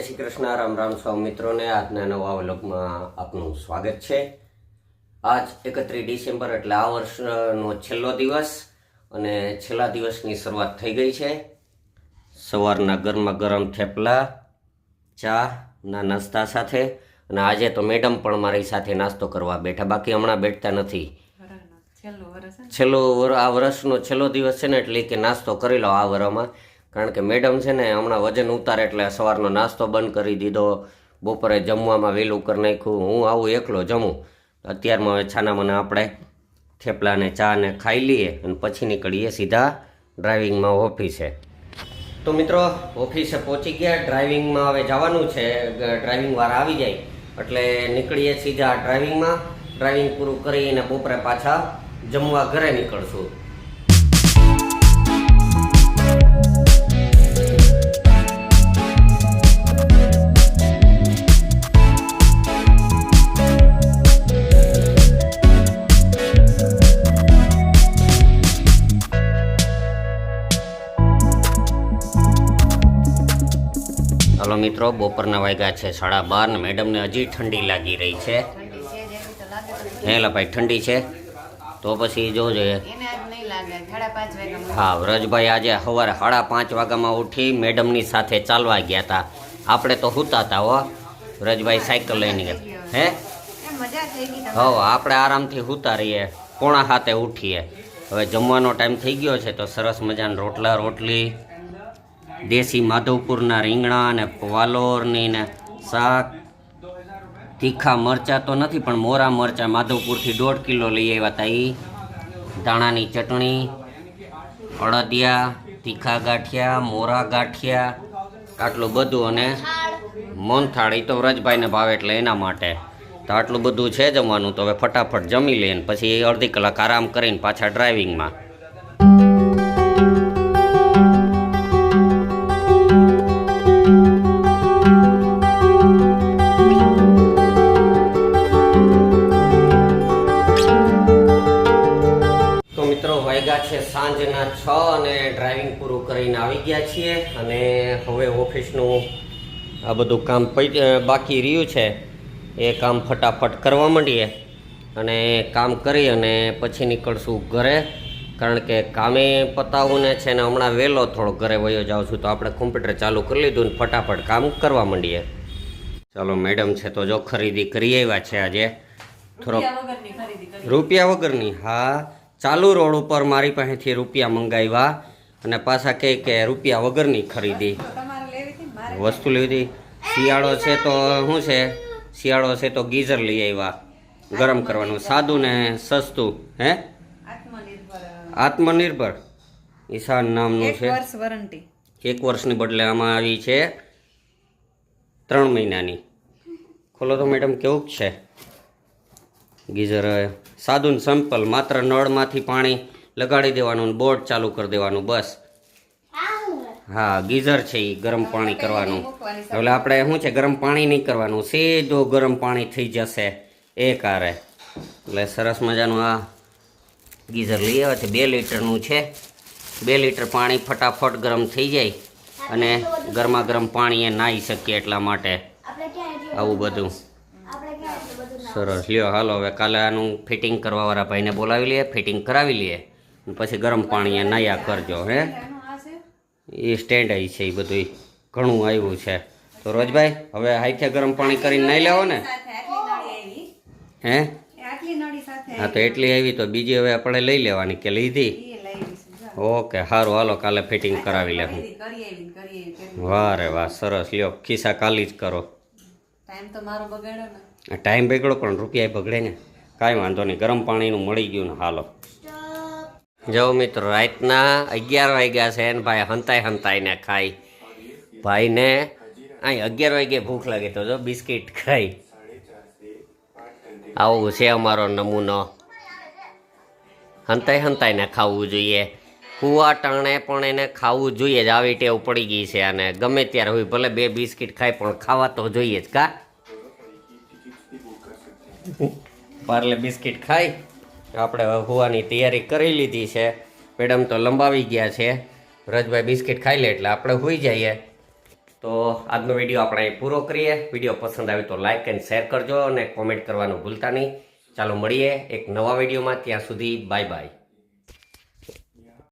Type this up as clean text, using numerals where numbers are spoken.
શ્રી કૃષ્ણ, રામ રામ સૌ મિત્રોને આજના નવા વ્લોગમાં આપનું સ્વાગત છે। આજ 31 ડિસેમ્બર એટલે આ વર્ષનો છેલ્લો દિવસ અને છેલ્લા દિવસની શરૂઆત થઈ ગઈ છે। સવારના ગરમા ગરમ થેપલા ચા ના નાસ્તા સાથે અને આજે તો મેડમ પણ મારી સાથે નાસ્તો કરવા બેઠા, બાકી હમણાં બેઠતા નથી। આ વર્ષનો છેલ્લો દિવસ છે ને એટલે કે નાસ્તો કરી લો આ વર્ષમાં, કારણ કે મેડમ છે ને હમણાં વજન ઉતારે એટલે સવારનો નાસ્તો બંધ કરી દીધો, બપોરે જમવામાં વહેલું કરી નાખ્યું, હું આવું એકલો જમું। અત્યારમાં હવે છાનામાના આપણે થેપલાને ચા ને ખાઈ લઈએ અને પછી નીકળીએ સીધા ડ્રાઇવિંગમાં ઓફિસે। તો મિત્રો ઓફિસે પહોંચી ગયા, ડ્રાઇવિંગમાં હવે જવાનું છે, ડ્રાઇવિંગ વાળા આવી જાય એટલે નીકળીએ સીધા ડ્રાઇવિંગમાં। ડ્રાઇવિંગ પૂરું કરીને બપોરે પાછા જમવા ઘરે નીકળશું। હાલો મિત્રો, બપોરના વાગ્યા છે 12:30 ને મેડમને હજી ઠંડી લાગી રહી છે। હેલા ભાઈ ઠંડી છે તો પછી જોજે। હા, વ્રજભાઈ આજે સવારે 5:30 વાગ્યામાં ઉઠી મેડમની સાથે ચાલવા ગયા હતા। આપણે તો સૂતા હતા હો, વ્રજભાઈ સાયકલ લઈને ગયા હે। હો, આપણે આરામથી સૂતા રહીએ, 6:45 ઉઠીએ। હવે જમવાનો ટાઈમ થઈ ગયો છે તો સરસ મજાના રોટલા રોટલી, દેશી માધવપુરના રીંગણા અને વાલોરની ને શાક, તીખા મરચાં તો નથી પણ મોરા મરચાં માધવપુરથી 1.5 કિલો લઈ આવ્યા હતા, એ ધાણાની ચટણી, અડદિયા, તીખા ગાંઠિયા, મોરા ગાંઠિયા, આટલું બધું અને મોહનથાળ, એ તો વ્રજભાઈને ભાવે એટલે એના માટે તો આટલું બધું છે જમવાનું। તો હવે ફટાફટ જમી લઈને પછી અડધી કલાક આરામ કરીને પાછા ડ્રાઇવિંગમાં। વાગ્યા છે સાંજના 6 અને ડ્રાઇવિંગ પૂરું કરીને આવી ગયા છીએ અને હવે ઓફિસનું આ બધું કામ બાકી રહ્યું છે એ કામ ફટાફટ કરવા માંડીએ અને કામ કરી અને પછી નીકળશું ઘરે, કારણ કે કામે પતાવું ને છે ને હમણાં વહેલો થોડો ઘરે વયો જાઉં છું તો આપણે કોમ્પ્યુટર ચાલુ કરી લીધું ને ફટાફટ કામ કરવા માંડીએ। ચાલો, મેડમ છે તો જો ખરીદી કરી આવ્યા છે આજે, થોડોક રૂપિયા વગરની। હા, ચાલુ રોડ ઉપર મારી પાસેથી રૂપિયા મંગાવ્યા અને પાછા કહે કે રૂપિયા વગરની ખરીદી વસ્તુ લેવી હતી। શિયાળો છે તો શું છે, શિયાળો છે તો ગીઝર લઈ આવ્યા ગરમ કરવાનું, સાદું ને સસ્તું। હે, આત્મનિર્ભર ઈશાન નામનું છે, 1 વર્ષની બદલે આમાં આવી છે 3 મહિનાની। ખોલો તો મેડમ, કેવું છે ગીઝર? સાદું સિમ્પલ, માત્ર નળમાંથી પાણી લગાડી દેવાનું, બોર્ડ ચાલુ કરી દેવાનું, બસ। હા, ગીઝર છે એ ગરમ પાણી કરવાનું, એટલે આપણે શું છે ગરમ પાણી નહીં કરવાનું, સીધું ગરમ પાણી થઈ જશે એ કારે। એટલે સરસ મજાનું આ ગીઝર લઈ આવે છે, 2 લીટરનું છે। 2 લીટર પાણી ફટાફટ ગરમ થઈ જાય અને ગરમા ગરમ પાણી એ નાહી શકીએ એટલા માટે આવું બધું સરસ। લ્યો હાલો, હવે કાલે આનું ફિટિંગ કરવાવાળા ભાઈને બોલાવી લઈએ, ફિટિંગ કરાવી લઈએ પછી ગરમ પાણી એ નાયા કરજો। હે, એ સ્ટેન્ડ આવી છે, એ બધું ઘણું આવ્યું છે તો રોજભાઈ હવે હાથે ગરમ પાણી કરીને નાઈ લેવો ને? હે, હા તો એટલી આવી તો બીજી હવે આપણે લઈ લેવાની કે લીધી? ઓકે, સારું, હાલો કાલે ફિટિંગ કરાવી લેવું। વાહ રે વાહ, સરસ। લ્યો, ખિસ્સા કાલી જ કરો। ટાઈમ બગડો પણ રૂપિયા બગડે ને, કાંઈ વાંધો નહીં, ગરમ પાણીનું મળી ગયું ને। હાલો જો મિત્રો, રાતના 11 વાગ્યા છે ને ભાઈ હંતાઈને ખાઈ, ભાઈને અહીં 11 વાગ્યે ભૂખ લાગે તો જો બિસ્કિટ ખાઈ, આવું છે અમારો નમૂનો। હંતાઈને ખાવું જોઈએ, કુવા ટાણે પણ એને ખાવું જોઈએ જ, આવી ટેવ પડી ગઈ છે અને ગમે ત્યારે હોય ભલે 2 બિસ્કિટ ખાય પણ ખાવા તો જોઈએ જ કા। પાર્લે બિસ્કિટ ખાઈ આપણે હોવાની તૈયારી કરી લીધી છે, મેડમ તો લંબાવી ગયા છે, વ્રજભાઈ બિસ્કિટ ખાઈ લે એટલે આપણે હોઈ જઈએ। તો આજનો વિડીયો આપણે અહીં પૂરો કરીએ. વિડીયો પસંદ આવે તો લાઇક એન્ડ શેર કરજો અને કોમેન્ટ કરવાનું ભૂલતા નહીં. ચાલો મળીએ એક નવા વિડીયોમાં. ત્યાં સુધી બાય બાય.